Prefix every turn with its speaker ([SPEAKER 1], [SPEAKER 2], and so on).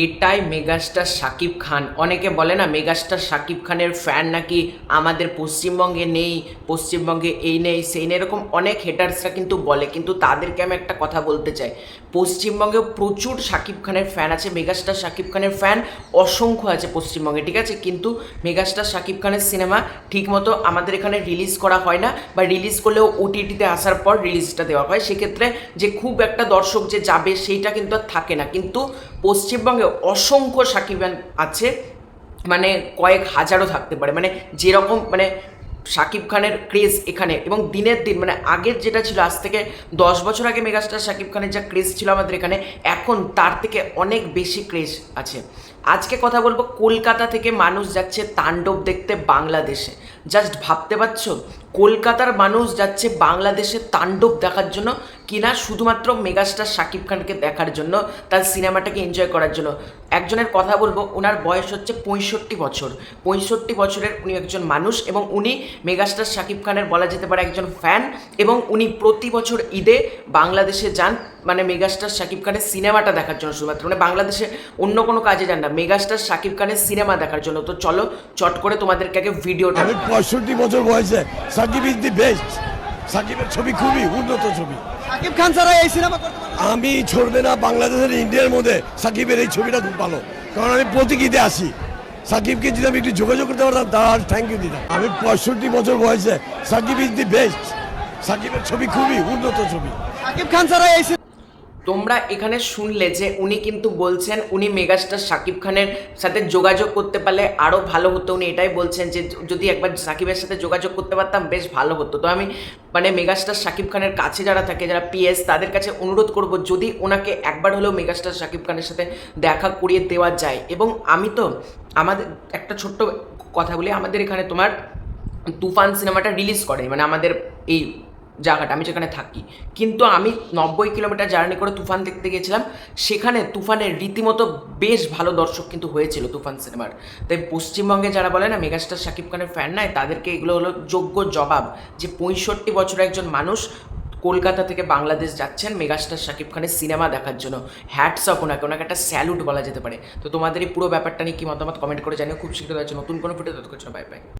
[SPEAKER 1] এটাই মেগাস্টার শাকিব খান। অনেকে বলে না মেগাস্টার শাকিব খানের ফ্যান নাকি আমাদের পশ্চিমবঙ্গে নেই, পশ্চিমবঙ্গে এই নেই সেই নেই, এরকম অনেক হেটার্সরা কিন্তু বলে। কিন্তু তাদেরকে আমি একটা কথা বলতে চাই, পশ্চিমবঙ্গেও প্রচুর শাকিব খানের ফ্যান আছে, মেগাস্টার শাকিব খানের ফ্যান অসংখ্য আছে পশ্চিমবঙ্গে, ঠিক আছে। কিন্তু মেগাস্টার শাকিব খানের সিনেমা ঠিকমতো আমাদের এখানে রিলিজ করা হয় না, বা রিলিজ করলেও ওটিটিতে আসার পর রিলিজটা দেওয়া হয়, সেক্ষেত্রে যে খুব একটা দর্শক যে যাবে সেইটা কিন্তু আর থাকে না। কিন্তু পশ্চিমবঙ্গে অসংখ্য সাকিবান আছে, মানে কয়েক হাজারও থাকতে পারে, মানে যেরকম মানে শাকিব খানের ক্রেজ এখানে, এবং দিনের দিন মানে আগের যেটা ছিল, আজ থেকে 10 বছর আগে মেগাস্টার শাকিব খানের যা ক্রেজ ছিল আমাদের এখানে, এখন তার থেকে অনেক বেশি ক্রেজ আছে। আজকে কথা বলবো, কলকাতা থেকে মানুষ যাচ্ছে তাণ্ডব দেখতে বাংলাদেশে। জাস্ট ভাবতে পারছো, কলকাতার মানুষ যাচ্ছে বাংলাদেশে তাণ্ডব দেখার জন্য, কিনা শুধুমাত্র মেগাস্টার শাকিব খানকে দেখার জন্য, তার সিনেমাটাকে এনজয় করার জন্য। একজনের কথা বলবো, ওনার বয়স হচ্ছে 65 বছর। 65 বছরের উনি একজন মানুষ, এবং উনি মেগাস্টার শাকিব খানের বলা যেতে পারে একজন ফ্যান, এবং উনি প্রতি বছর ঈদে বাংলাদেশে যান, মানে মেগাস্টার শাকিব খানের সিনেমাটা দেখার জন্য শুধুমাত্র, মানে বাংলাদেশে অন্য কোনো কাজে যান না, মেগাস্টার শাকিব খানের সিনেমা দেখার জন্য। তো চলো চট করে তোমাদেরকে আগে ভিডিওটা।
[SPEAKER 2] আমি 65 বছর বয়সে সাকিব ইজ দি বেস্ট। সাকিবের ছবি খুবই উন্নত ছবি।
[SPEAKER 3] শাকিব খান ছাড়া এই সিনেমা করতে পারবে না।
[SPEAKER 2] আমি ছড়বে না বাংলাদেশের ইন্ডিয়ার মধ্যে সাকিবের এই ছবিটা খুব ভালো, কারণ আমি প্রতীক ঈদে আসি। সাকিবকে যদি আমি একটু যোগাযোগ করতে পারতাম তার থ্যাংক ইউ দিতাম। আমি 65 বছর বয়সে সাকিব ইজ দি বেস্ট। সাকিবের ছবি খুবই উন্নত ছবি।
[SPEAKER 3] শাকিব খান ছাড়া এই
[SPEAKER 1] তোমরা এখানে শুনলে যে উনি কিন্তু বলছেন উনি মেগাস্টার শাকিব খানের সাথে যোগাযোগ করতে পারলে আরও ভালো হতো। উনি এটাই বলছেন যে যদি একবার সাকিবের সাথে যোগাযোগ করতে পারতাম বেশ ভালো হতো। তো আমি মানে মেগাস্টার শাকিব খানের কাছে যারা থাকে, যারা পিএস, তাদের কাছে অনুরোধ করব যদি ওনাকে একবার হলেও মেগাস্টার শাকিব খানের সাথে দেখা করিয়ে দেওয়া যায়। এবং আমি তো আমাদের একটা ছোট্ট কথা বলি, আমাদের এখানে তোমার তুফান সিনেমাটা রিলিজ করে, মানে আমাদের এই জায়গাটা আমি যেখানে থাকি, কিন্তু আমি 90 কিলোমিটার জার্নি করে তুফান দেখতে গিয়েছিলাম। সেখানে তুফানের রীতিমতো বেশ ভালো দর্শক কিন্তু হয়েছিল তুফান সিনেমার। তাই পশ্চিমবঙ্গে যারা বলে না মেগাস্টার শাকিব খানের ফ্যান নাই, তাদেরকে এগুলো হলো যোগ্য জবাব যে 65 বছরের একজন মানুষ কলকাতা থেকে বাংলাদেশ যাচ্ছেন মেগাস্টার শাকিব খানের সিনেমা দেখার জন্য। হ্যাটস অফ ওনাকে, ওনাকে একটা স্যালুট বলা যেতে পারে। তো তোমাদের এই পুরো ব্যাপারটা নিয়ে কি মতামত কমেন্ট করে জানিও। খুব শীঘ্রই আছে নতুন কোনো ভিডিও, ততক্ষণ বাই বাই।